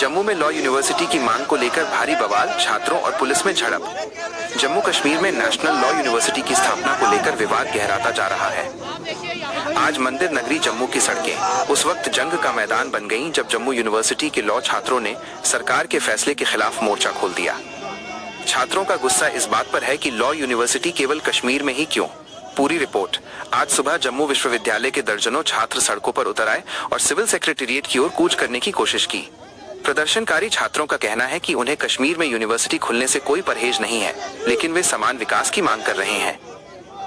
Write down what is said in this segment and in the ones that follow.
जम्मू में law university की मांग को लेकर भारी बवाल, छात्रों और पुलिस में झड़प। जम्मू कश्मीर में नेशनल लॉ यूनिवर्सिटी की स्थापना को लेकर विवाद गहराता जा रहा है। आज मंदिर नगरी जम्मू की सड़कें उस वक्त जंग का मैदान बन गईं जब जम्मू यूनिवर्सिटी के लॉ छात्रों ने सरकार के फैसले के खिलाफ मोर्चा खोल दिया। छात्रों का गुस्सा इस बात पर है कि लॉ यूनिवर्सिटी केवल कश्मीर में ही क्यों। पूरी रिपोर्ट। आज सुबह जम्मू विश्वविद्यालय के दर्जनों छात्र सड़कों पर उतर आए और सिविल सेक्रेटेरिएट की ओर कूच करने की कोशिश की। प्रदर्शनकारी छात्रों का कहना है कि उन्हें कश्मीर में यूनिवर्सिटी खुलने से कोई परहेज नहीं है, लेकिन वे समान विकास की मांग कर रहे हैं।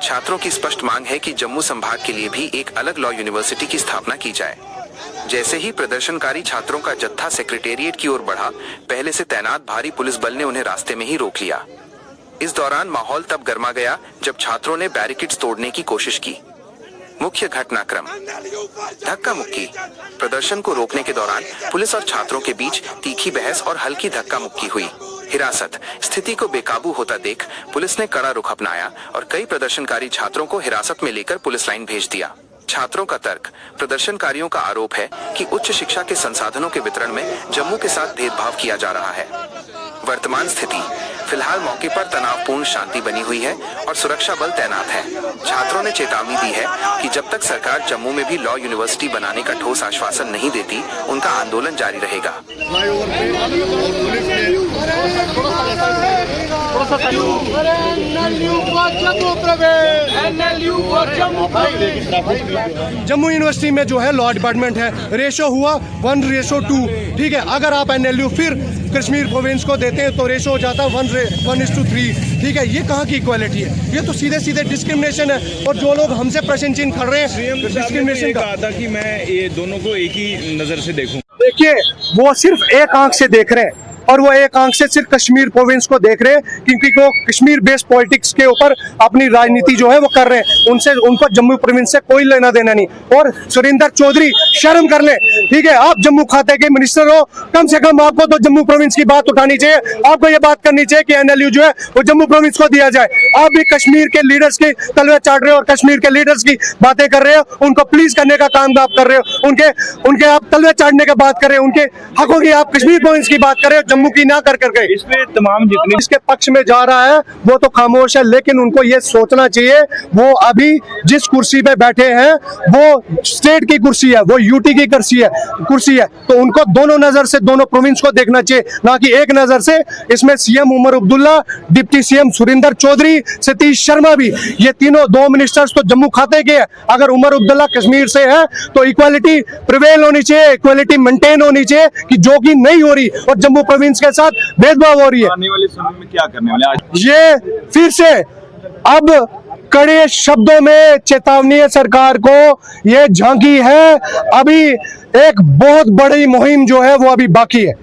छात्रों की स्पष्ट मांग है कि जम्मू संभाग के लिए भी एक अलग लॉ यूनिवर्सिटी की स्थापना की जाए। जैसे ही प्रदर्शनकारी छात्रों का जत्था सेक्रेटेरिएट की ओर बढ़ा, पहले से तैनात भारी पुलिस बल ने उन्हें रास्ते में ही रोक लिया। इस दौरान माहौल तब गर्मा गया जब छात्रों ने बैरिकेड्स तोड़ने की कोशिश की। मुख्य घटनाक्रम धक्का मुक्की। प्रदर्शन को रोकने के दौरान पुलिस और छात्रों के बीच तीखी बहस और हल्की धक्का मुक्की हुई। हिरासत। स्थिति को बेकाबू होता देख पुलिस ने कड़ा रुख अपनाया और कई प्रदर्शनकारी छात्रों को हिरासत में लेकर पुलिस लाइन भेज दिया। छात्रों का तर्क। प्रदर्शनकारियों का आरोप है कि उच्च शिक्षा के संसाधनों के वितरण में जम्मू के साथ भेदभाव किया जा रहा है। वर्तमान स्थिति। फिलहाल मौके पर तनावपूर्ण शांति बनी हुई है और सुरक्षा बल तैनात है। छात्रों ने चेतावनी दी है कि जब तक सरकार जम्मू में भी लॉ यूनिवर्सिटी बनाने का ठोस आश्वासन नहीं देती, उनका आंदोलन जारी रहेगा। जम्मू यूनिवर्सिटी में जो है लॉ डिपार्टमेंट है, रेशो हुआ 1:2। ठीक है, अगर आप एनएलयू फिर कश्मीर प्रोविंस को देते हैं तो रेशो हो जाता है 1:3। ठीक है, ये कहाँ की इक्वालिटी है? ये तो सीधे सीधे डिस्क्रिमिनेशन है। और जो लोग हमसे प्रश्न चिन्ह कर रहे हैं डिस्क्रिमिनेशन का था कि मैं ये दोनों को एक ही नजर से देखूं। देखिए, वो सिर्फ एक आंख से देख रहे हैं और वो एक आंख से सिर्फ कश्मीर प्रोविंस को देख रहे हैं, क्योंकि वो कश्मीर बेस्ड पॉलिटिक्स के ऊपर अपनी राजनीति जो है वो कर रहे हैं। उनको जम्मू प्रोविंस से कोई लेना देना नहीं। और सुरिंदर चौधरी शर्म कर ले। ठीक है, आप जम्मू खाते के मिनिस्टर हो, कम से कम आपको तो जम्मू प्रोविंस की बात उठानी चाहिए। आपको ये बात करनी चाहिए कि एनएलयू जो है वो जम्मू प्रोविंस को दिया जाए। आप भी कश्मीर के लीडर्स की तलवे चाट रहे हो और कश्मीर के लीडर्स की बातें कर रहे हो, उनको प्लीज करने का काम आप कर रहे हो। उनके आप तलवे चाटने का बात कर रहे हो, उनके हकों की आप कश्मीर प्रोविंस की बात कर रहे हो, जम्मू की ना कर करके। इसमें तमाम जितने इसके पक्ष में जा रहा है वो तो खामोश है, लेकिन उनको ये सोचना चाहिए वो अभी जिस कुर्सी पे बैठे हैं वो स्टेट की कुर्सी है, वो यूटी की कुर्सी है। तो उनको दोनों नजर से दोनों प्रोविंस को देखना चाहिए, ना कि एक नजर से। इसमें CM Omar Abdullah, deputy CM Surinder Chaudhary, Satish Sharma भी, ये तीनों दो मिनिस्टर्स तो जम्मू खाते के हैं। अगर उमर अब्दुल्ला कश्मीर से है तो इक्वालिटी प्रिवेल होनी चाहिए, इक्वालिटी मेंटेन होनी चाहिए, कि जो कि नहीं हो रही और जम्मू प्रोविंस के साथ भेदभाव हो रही है। आने वाले समय में क्या करने वाले आज? ये फिर से अब कड़े शब्दों में चेतावनी है सरकार को, ये झांकी है। अभी एक बहुत बड़ी मुहिम जो है वो अभी बाकी है।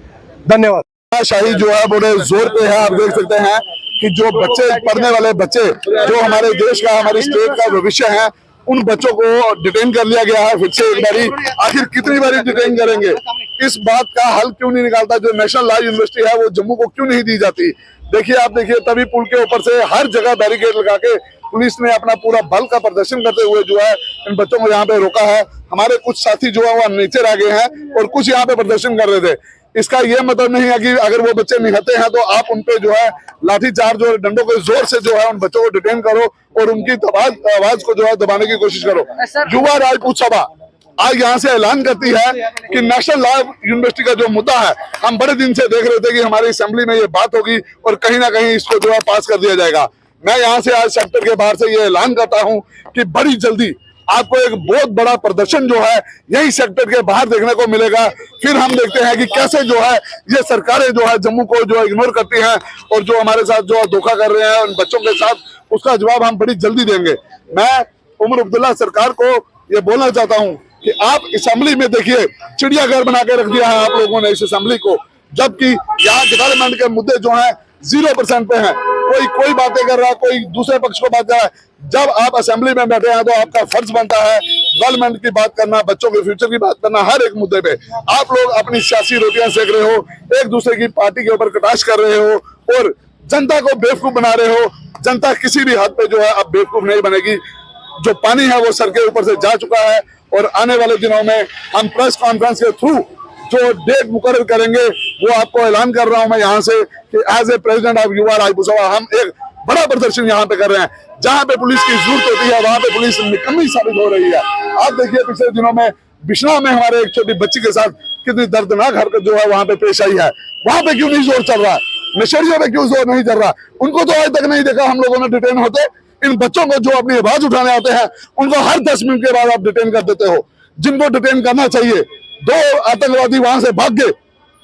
धन्यवाद। शाही जो है बड़े जोर पे है। आप देख सकते हैं कि जो बच्चे, पढ़ने वाले बच्चे जो हमारे देश का, हमारे स्टेट का भविष्य है, उन बच्चों को डिटेन कर लिया गया है फिर से एक बारी। आखिर कितनी बारी डिटेन करेंगे? इस बात का हल क्यों नहीं निकालता? जो नेशनल लॉ यूनिवर्सिटी है वो जम्मू को क्यों नहीं दी जाती? देखिए, आप देखिए, तभी पुल के ऊपर से हर जगह बैरिकेड लगा के पुलिस ने अपना पूरा बल का प्रदर्शन करते हुए जो है इन बच्चों को यहाँ पे रोका है। हमारे कुछ साथी जो है वो नीचे रह गए हैं और कुछ यहाँ पे प्रदर्शन कर रहे थे। इसका ये मतलब नहीं है कि अगर वो बच्चे निहत्ते हैं तो आप उनपे जो है लाठीचार्ज और डंडों के जोर से जो है उन बच्चों को डिटेन करो और उनकी आवाज को जो है दबाने की कोशिश करो। युवा राजपूत सभा आज यहाँ से ऐलान करती है कि नेशनल लॉ यूनिवर्सिटी का जो मुद्दा है, हम बड़े दिन से देख रहे थे कि हमारी असेंबली में ये बात होगी और कहीं ना कहीं इसको जो है पास कर दिया जाएगा। मैं यहाँ से आज सेक्टर के बाहर से ये ऐलान करता हूँ कि बड़ी जल्दी आपको एक बहुत बड़ा प्रदर्शन जो है यही सेक्टर के बाहर देखने को मिलेगा। फिर हम देखते हैं कि कैसे जो है ये सरकारें जो है जम्मू को जो है इग्नोर करती हैं और जो हमारे साथ जो धोखा कर रहे हैं उन बच्चों के साथ, उसका जवाब हम बड़ी जल्दी देंगे। मैं उमर अब्दुल्ला सरकार को ये बोलना चाहता हूँ कि आप असेंबली में देखिए, चिड़ियाघर बना के रख दिया है आप लोगों ने इस असेंबली को, जबकि यहाँ डेवलपमेंट के मुद्दे जो हैं 0% पे हैं। कोई बातें कर रहा है, कोई दूसरे पक्ष को बात कर रहा है। जब आप असेंबली में बैठे हैं तो आपका फर्ज बनता है डेवलपमेंट की बात करना, बच्चों के फ्यूचर की बात करना। हर एक मुद्दे पे आप लोग अपनी सियासी रोटियां सेक रहे हो, एक दूसरे की पार्टी के ऊपर कटाक्ष कर रहे हो और जनता को बेवकूफ बना रहे हो। जनता किसी भी हद पे जो है अब बेवकूफ नहीं बनेगी। जो पानी है वो सर के ऊपर से जा चुका है और आने वाले दिनों में हम प्रेस कॉन्फ्रेंस के थ्रू जो डेट मुकर्रर करेंगे वो आपको ऐलान कर रहा हूं मैं यहाँ से कि एज ए प्रेसिडेंट ऑफ युवा राजपूत सभा हम एक बड़ा प्रदर्शन यहाँ पे कर रहे हैं। जहाँ पे पुलिस की जरूरत होती है वहां पे पुलिस निकम्मी साबित हो रही है। आप देखिए पिछले दिनों में बिश्नौर में हमारे एक छोटी बच्ची के साथ कितनी दर्दनाक हरकत जो है वहां पे पेश आई है। वहां पे क्यों नहीं जोर चल रहा, नशेड़ियों पे क्यों जोर नहीं चल रहा? उनको तो आज तक नहीं देखा हम लोगों ने डिटेन होते। इन बच्चों को जो अपनी आवाज उठाने आते हैं उनको हर 10 मिनट के बाद आप डिटेन कर देते हो। जिनको डिटेन करना चाहिए, 2 आतंकवादी वहां से भाग गए,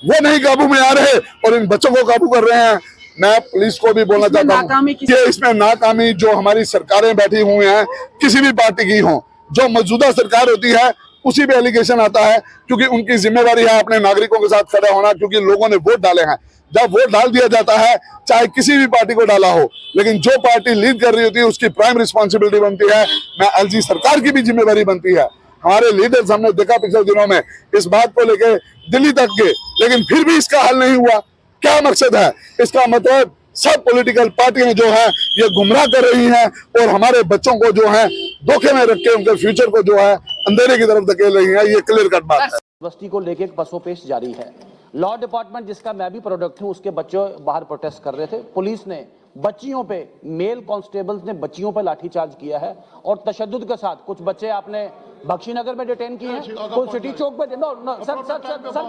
वो नहीं काबू में आ रहे और इन बच्चों को काबू कर रहे हैं। मैं पुलिस को भी बोलना चाहता हूँ कि इसमें नाकामी जो हमारी सरकारें बैठी हुई हैं किसी भी पार्टी की हों, जो मौजूदा सरकार होती है उसी पे एलिगेशन आता है, क्योंकि उनकी जिम्मेवारी है अपने नागरिकों के साथ खड़ा होना, क्योंकि लोगों ने वोट डाले हैं। जब वोट डाल दिया जाता है, चाहे किसी भी पार्टी को डाला हो, लेकिन जो पार्टी लीड कर रही होती है उसकी प्राइम रिस्पॉन्सिबिलिटी बनती है। मैं एलजी सरकार की भी जिम्मेवारी बनती है। हमारे लीडर्स हमने देखा पिछले दिनों में इस बात को लेके दिल्ली तक गए, लेकिन फिर भी इसका हल नहीं हुआ। क्या मकसद है इसका? मतलब सब पॉलिटिकल पार्टियां जो है ये गुमराह कर रही हैं और हमारे बच्चों को जो है धोखे में रख के उनके फ्यूचर को जो है अंधेरे की तरफ धकेल रही है। ये क्लियर कट बात है। यूनिवर्सिटी को लेकर एक पसोपेश जारी है। लॉ डिपार्टमेंट, जिसका मैं भी प्रोडक्ट हूं, उसके बच्चे बाहर प्रोटेस्ट कर रहे थे। पुलिस ने बच्चियों पे, मेल कांस्टेबल्स ने बच्चियों पे लाठीचार्ज किया है और तशद्दुद के साथ कुछ बच्चे आपने बख्शीनगर में डिटेन किए हैं, कुछ सिटी चौक पे। No no sir sir sir sir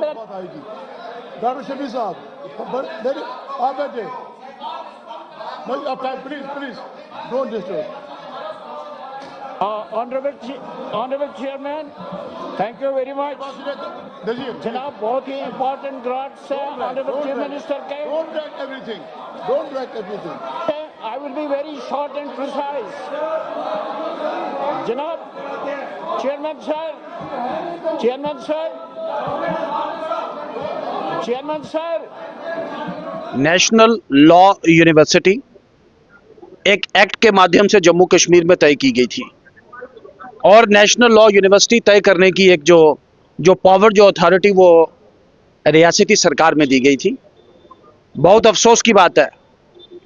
doctor Shafi साहब, आप बैठे, please don't disturb. Honourable chairman, thank you very much. जनाब, बहुत ही इंपॉर्टेंट ग्रांट्स है ऑनरेबल चीफ मिनिस्टर के। Don't break everything. I will be very short and precise. जनाब, chairman sir, national law university एक एक्ट के माध्यम से जम्मू कश्मीर में तय की गई थी और नेशनल लॉ यूनिवर्सिटी तय करने की एक जो पावर, जो अथॉरिटी वो रियासती सरकार में दी गई थी। बहुत अफसोस की बात है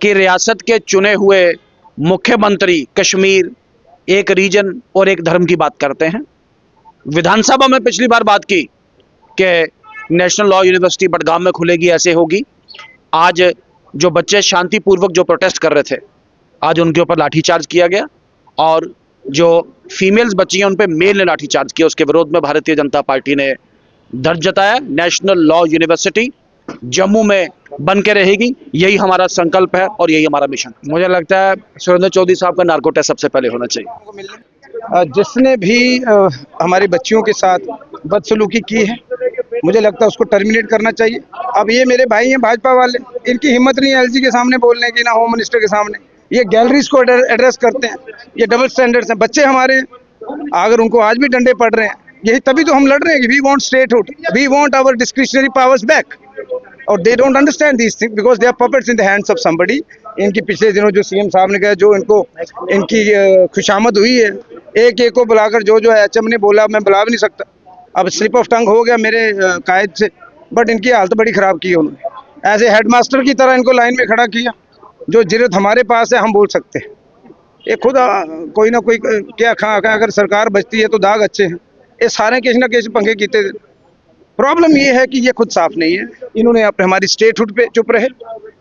कि रियासत के चुने हुए मुख्यमंत्री कश्मीर, एक रीजन और एक धर्म की बात करते हैं। विधानसभा में पिछली बार बात की कि नेशनल लॉ यूनिवर्सिटी बडगाम में खुलेगी, ऐसे होगी। आज जो बच्चे शांतिपूर्वक जो प्रोटेस्ट कर रहे थे, आज उनके ऊपर लाठीचार्ज किया गया और जो फीमेल्स बच्ची हैं उन पे मेल ने लाठीचार्ज किया। उसके विरोध में भारतीय जनता पार्टी ने दर्द जताया। नेशनल लॉ यूनिवर्सिटी जम्मू में बन के रहेगी, यही हमारा संकल्प है और यही हमारा मिशन। मुझे लगता है सुरेंद्र चौधरी साहब का नार्को टेस्ट सबसे पहले होना चाहिए। जिसने भी हमारी बच्चियों के साथ बदसलूकी की है, मुझे लगता है उसको टर्मिनेट करना चाहिए। अब ये मेरे भाई हैं भाजपा वाले, इनकी हिम्मत नहीं है एलजी के सामने बोलने की, ना होम मिनिस्टर के सामने। ये गैलरीज को एड्रेस करते हैं, ये डबल स्टैंडर्ड्स हैं। बच्चे हमारे, अगर उनको आज भी डंडे पड़ रहे हैं, यही तभी तो हम लड़ रहे हैं कि we want statehood, we want our discretionary powers back. और they don't understand these things because they are puppets in the hands of somebody. इनकी पिछले दिनों जो सीएम साहब ने कहा, जो इनकी खुशामद हुई है, एक को बुलाकर जो एचएम ने बोला, मैं बुला भी नहीं सकता। अब स्लिप ऑफ टंग हो गया मेरे कायद से, बट इनकी हालत बड़ी ख़राब की है उन्होंने। एज ए हेडमास्टर की तरह इनको लाइन में खड़ा किया। जो जरूरत हमारे पास है हम बोल सकते हैं। ये खुद कोई ना कोई क्या खा अगर सरकार बचती है तो दाग अच्छे हैं। ये सारे किसी ना किसी पंखे कीते। प्रॉब्लम ये है कि ये खुद साफ नहीं है। इन्होंने हमारी स्टेटहुड पे चुप रहे।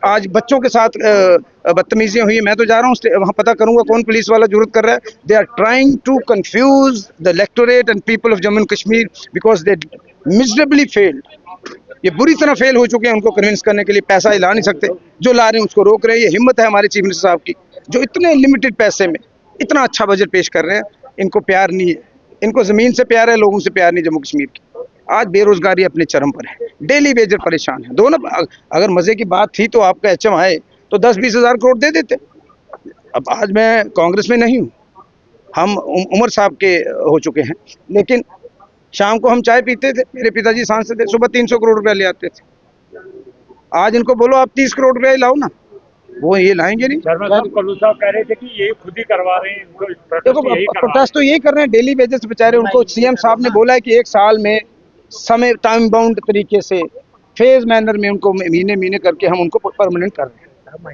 आज बच्चों के साथ बदतमीजियां हुई। मैं तो जा रहा हूँ वहाँ पता करूंगा कौन पुलिस वाला जरूरत कर रहा है। They are trying to confuse the electorate and people of Jammu and Kashmir because they miserably failed. ये बुरी तरह फेल हो चुके हैं। उनको कन्विंस करने के लिए पैसा ला नहीं सकते, जो ला रहे हैं उसको रोक रहे हैं। ये हिम्मत है हमारे चीफ मिनिस्टर साहब की, जो इतने लिमिटेड पैसे में इतना अच्छा बजट पेश कर रहे हैं। इनको प्यार नहीं है, इनको जमीन से प्यार है, लोगों से प्यार नहीं जम्मू कश्मीर की। आज बेरोजगारी अपने चरम पर है, डेली वेजर परेशान है। दोनों, अगर मजे की बात थी तो आपका एचएम आए तो 10-20 हज़ार करोड़ दे देते। अब आज मैं कांग्रेस में नहीं हूँ, हम उमर साहब के हो चुके हैं, लेकिन शाम को हम चाय पीते थे, मेरे पिताजी सांसद थे, सुबह 300 करोड़ रुपया ले आते थे। आज इनको बोलो आप 30 करोड़ रुपया लाओ ना, वो ये लाएंगे नहीं। कल्लू साहब कह रहे थे कि ये खुद ही करवा रहे हैं। देखो प्रोटेस्ट तो यही कर रहे हैं, डेली वेजेस बेचारे। उनको सीएम साहब ने बोला है कि 1 साल में समय टाइम बाउंड तरीके से फेज मैनर में उनको महीने करके हम उनको परमानेंट कर रहे हैं।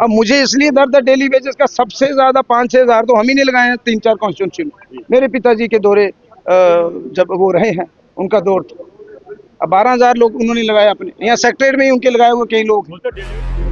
अब मुझे इसलिए दर्द है डेली वेजेस का। सबसे ज्यादा 5-6 हज़ार तो हम ही नहीं लगाए हैं 3-4 कॉन्स्टिट्यूंसी में। मेरे पिताजी के दौरे जब वो रहे हैं, उनका दौर था, अब 12,000 लोग उन्होंने लगाए अपने, यहाँ सेक्रेटरीट में ही उनके लगाए हुए कई लोग हैं।